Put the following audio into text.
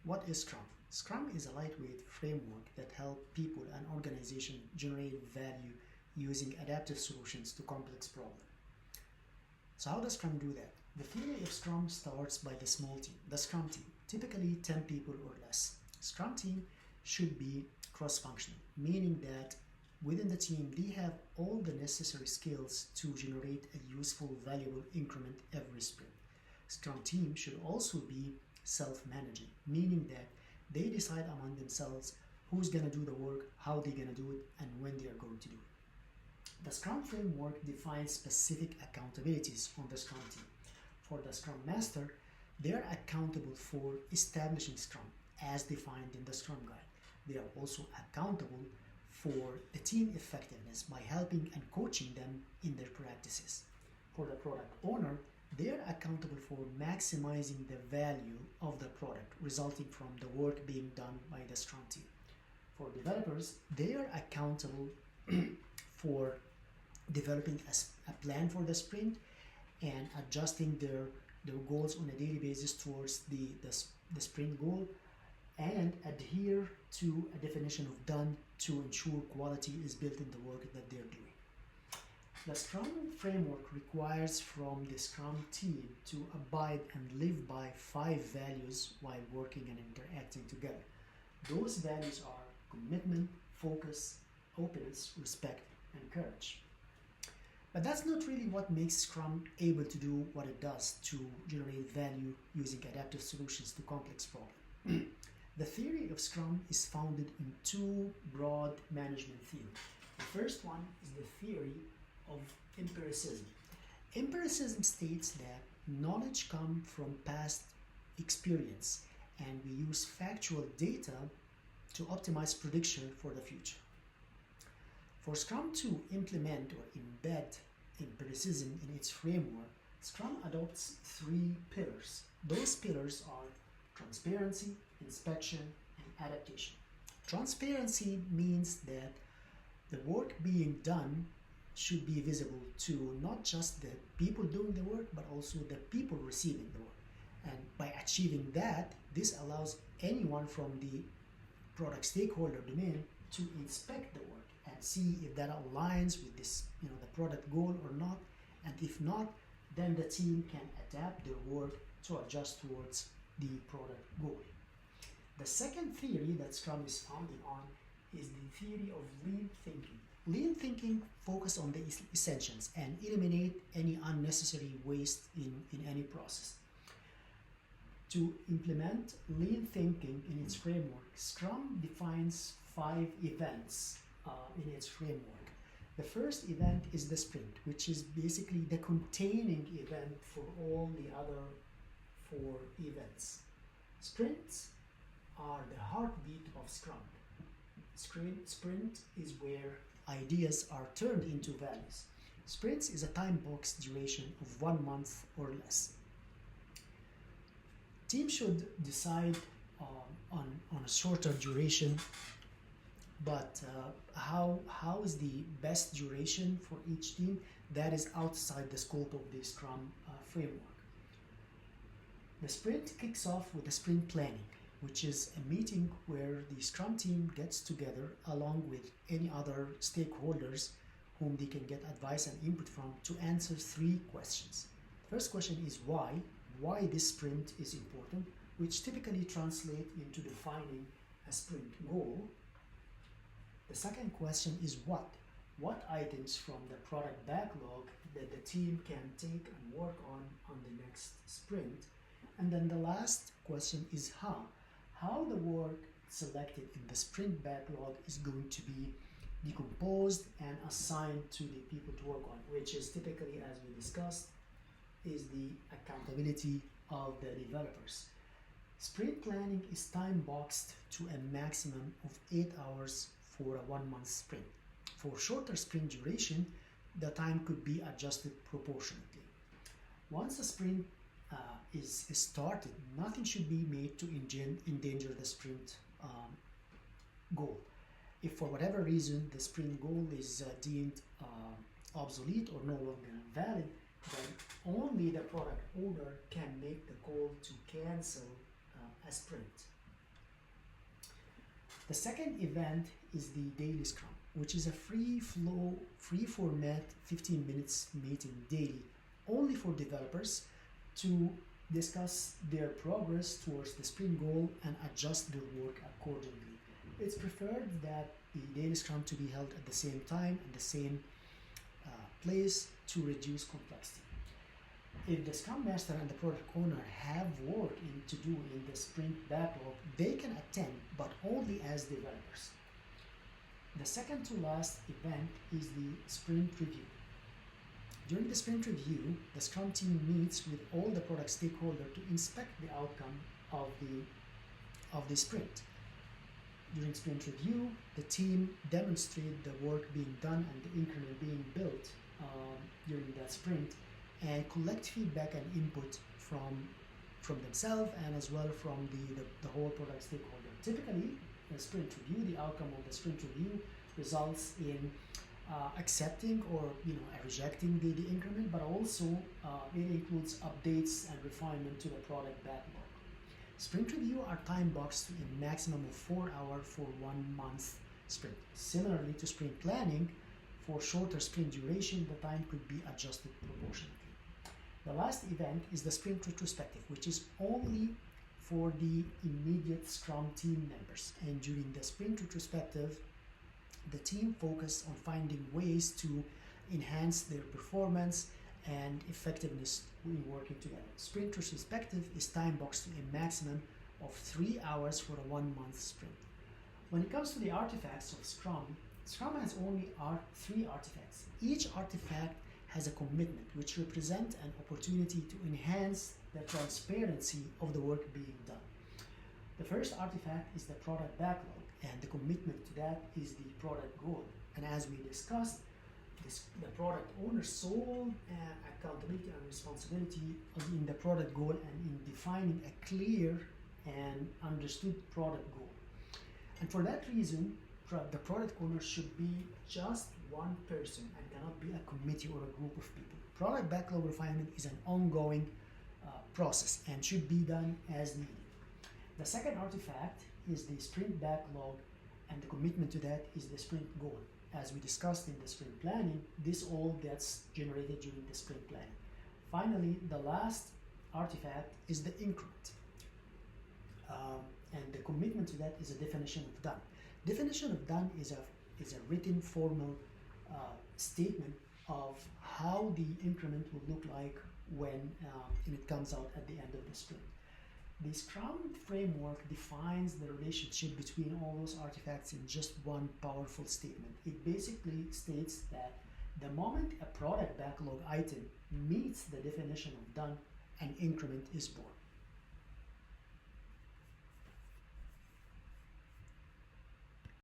What is Scrum? Scrum is a lightweight framework that helps people and organizations generate value using adaptive solutions to complex problems. So how does Scrum do that? The theory of Scrum starts by the small team, the Scrum team, typically 10 people or less. Scrum team should be cross-functional, meaning that within the team they have all the necessary skills to generate a useful, valuable increment every sprint. Scrum team should also be self-managing, meaning that they decide among themselves who's going to do the work, how they're going to do it, and when they are going to do it. The Scrum framework defines specific accountabilities on the Scrum team. For the Scrum Master, they are accountable for establishing Scrum as defined in the Scrum Guide. They are also accountable for the team effectiveness by helping and coaching them in their practices. For the product owner, they are accountable for maximizing the value of the product resulting from the work being done by the Scrum team. For developers, they are accountable for developing a plan for the sprint and adjusting their goals on a daily basis towards the sprint goal and adhere to a definition of done to ensure quality is built in the work that they're doing. The Scrum framework requires from the Scrum team to abide and live by 5 values while working and interacting together. Those values are commitment, focus, openness, respect, and courage. But that's not really what makes Scrum able to do what it does to generate value using adaptive solutions to complex problems. The theory of Scrum is founded in 2 broad management theories. The first one is the theory of empiricism. Empiricism states that knowledge comes from past experience and we use factual data to optimize prediction for the future. For Scrum to implement or embed empiricism in its framework, Scrum adopts 3 pillars. Those pillars are transparency, inspection, and adaptation. Transparency means that the work being done should be visible to not just the people doing the work, but also the people receiving the work. And by achieving that, this allows anyone from the product stakeholder domain to inspect the work and see if that aligns with this, the product goal or not. And if not, then the team can adapt their work to adjust towards the product goal. The second theory that Scrum is founded on is the theory of lean thinking. Lean thinking focuses on the essentials and eliminate any unnecessary waste in any process. To implement lean thinking in its framework, Scrum defines 5 events in its framework. The first event is the sprint, which is basically the containing event for all the other 4 events. Sprints are the heartbeat of Scrum. Sprint is where ideas are turned into values. Sprints is a time box duration of 1 month or less. Teams should decide on a shorter duration, but how is the best duration for each team? That is outside the scope of the Scrum framework. The sprint kicks off with the sprint planning, which is a meeting where the Scrum team gets together along with any other stakeholders whom they can get advice and input from to answer 3 questions. The first question is why this sprint is important, which typically translates into defining a sprint goal. The second question is what items from the product backlog that the team can take and work on the next sprint. And then the last question is how the work selected in the sprint backlog is going to be decomposed and assigned to the people to work on, which is typically, as we discussed, is the accountability of the developers. Sprint planning is time boxed to a maximum of 8 hours for a 1-month sprint. For shorter sprint duration, the time could be adjusted proportionately. Once a sprint is started, nothing should be made to endanger the sprint goal. If for whatever reason the sprint goal is deemed obsolete or no longer valid, then only the product owner can make the call to cancel a sprint. The second event is the daily Scrum, which is a free flow, free format 15 minutes meeting daily, only for developers to discuss their progress towards the sprint goal and adjust their work accordingly. It's preferred that the daily Scrum to be held at the same time and the same place to reduce complexity. If the Scrum Master and the product owner have work to do in the sprint backlog, they can attend, but only as developers. The second to last event is the sprint review. During the sprint review, the Scrum team meets with all the product stakeholders to inspect the outcome of the sprint. During sprint review, the team demonstrates the work being done and the increment being built during that sprint, and collect feedback and input from themselves and as well from the whole product stakeholder. Typically, in a sprint review, the outcome of the sprint review results in accepting or rejecting the increment, but also it includes updates and refinement to the product backlog. Sprint review are time boxed to a maximum of 4 hours for 1 month sprint. Similarly to sprint planning, for shorter sprint duration, the time could be adjusted proportionately. The last event is the sprint retrospective, which is only for the immediate Scrum team members. And during the sprint retrospective, the team focus on finding ways to enhance their performance and effectiveness in working together. Sprint retrospective is time boxed to a maximum of 3 hours for a 1 month sprint. When it comes to the artifacts of Scrum, Scrum has only 3 artifacts. Each artifact has a commitment, which represents an opportunity to enhance the transparency of the work being done. The first artifact is the product backlog, and the commitment to that is the product goal. And as we discussed, the product owner's sole accountability and responsibility in the product goal and in defining a clear and understood product goal. And for that reason, the product owner should be just one person and cannot be a committee or a group of people. Product backlog refinement is an ongoing process and should be done as needed. The second artifact is the sprint backlog, and the commitment to that is the sprint goal. As we discussed in the sprint planning, this all gets generated during the sprint planning. Finally, the last artifact is the increment. And the commitment to that is a definition of done. Definition of done is a written formal statement of how the increment will look like when it comes out at the end of the sprint. The Scrum framework defines the relationship between all those artifacts in just one powerful statement. It basically states that the moment a product backlog item meets the definition of done, an increment is born.